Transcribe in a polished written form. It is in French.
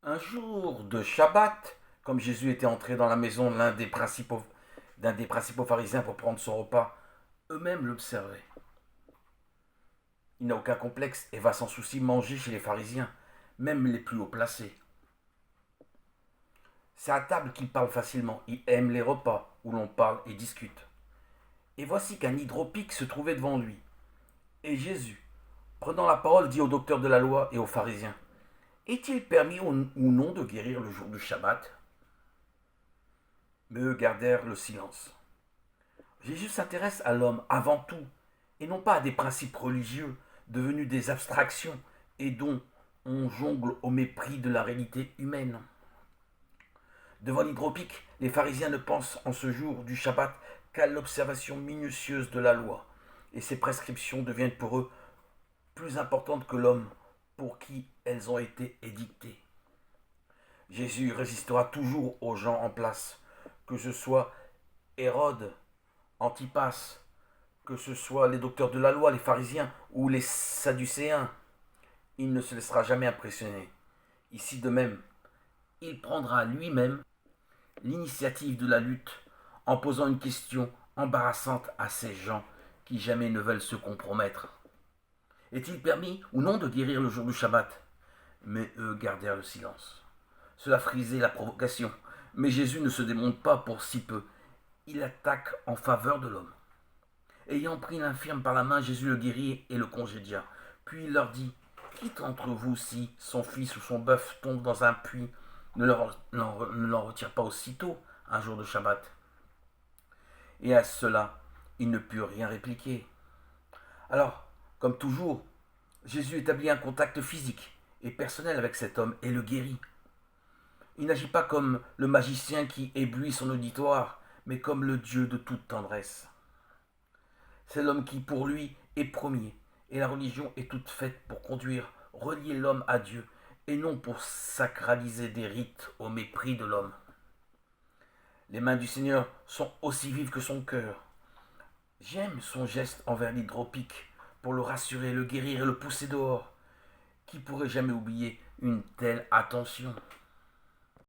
Un jour de Shabbat, comme Jésus était entré dans la maison d'un des principaux pharisiens pour prendre son repas, eux-mêmes l'observaient. Il n'a aucun complexe et va sans souci manger chez les pharisiens, même les plus haut placés. C'est à table qu'il parle facilement, il aime les repas où l'on parle et discute. Et voici qu'un hydropique se trouvait devant lui. Et Jésus, prenant la parole, dit aux docteurs de la loi et aux pharisiens: Est-il permis ou non de guérir le jour du Shabbat? Mais eux gardèrent le silence. Jésus s'intéresse à l'homme avant tout, et non pas à des principes religieux devenus des abstractions et dont on jongle au mépris de la réalité humaine. Devant l'hydropique, les pharisiens ne pensent en ce jour du Shabbat qu'à l'observation minutieuse de la loi, et ces prescriptions deviennent pour eux plus importantes que l'homme pour qui elles ont été édictées. Jésus résistera toujours aux gens en place, que ce soit Hérode, Antipas, que ce soit les docteurs de la loi, les pharisiens ou les sadducéens. Il ne se laissera jamais impressionner. Ici de même, il prendra lui-même l'initiative de la lutte en posant une question embarrassante à ces gens qui jamais ne veulent se compromettre. Est-il permis ou non de guérir le jour du Shabbat? Mais eux gardèrent le silence. Cela frisait la provocation. Mais Jésus ne se démonte pas pour si peu. Il attaque en faveur de l'homme. Ayant pris l'infirme par la main, Jésus le guérit et le congédia. Puis il leur dit: Qui d'entre vous, si son fils ou son bœuf tombe dans un puits, ne l'en retire pas aussitôt un jour de Shabbat? Et à cela, il ne put rien répliquer. Alors, comme toujours, Jésus établit un contact physique et personnel avec cet homme et le guérit. Il n'agit pas comme le magicien qui éblouit son auditoire, mais comme le Dieu de toute tendresse. C'est l'homme qui, pour lui, est premier, et la religion est toute faite pour conduire, relier l'homme à Dieu, et non pour sacraliser des rites au mépris de l'homme. Les mains du Seigneur sont aussi vives que son cœur. J'aime son geste envers l'hydropique, pour le rassurer, le guérir et le pousser dehors. Qui pourrait jamais oublier une telle attention?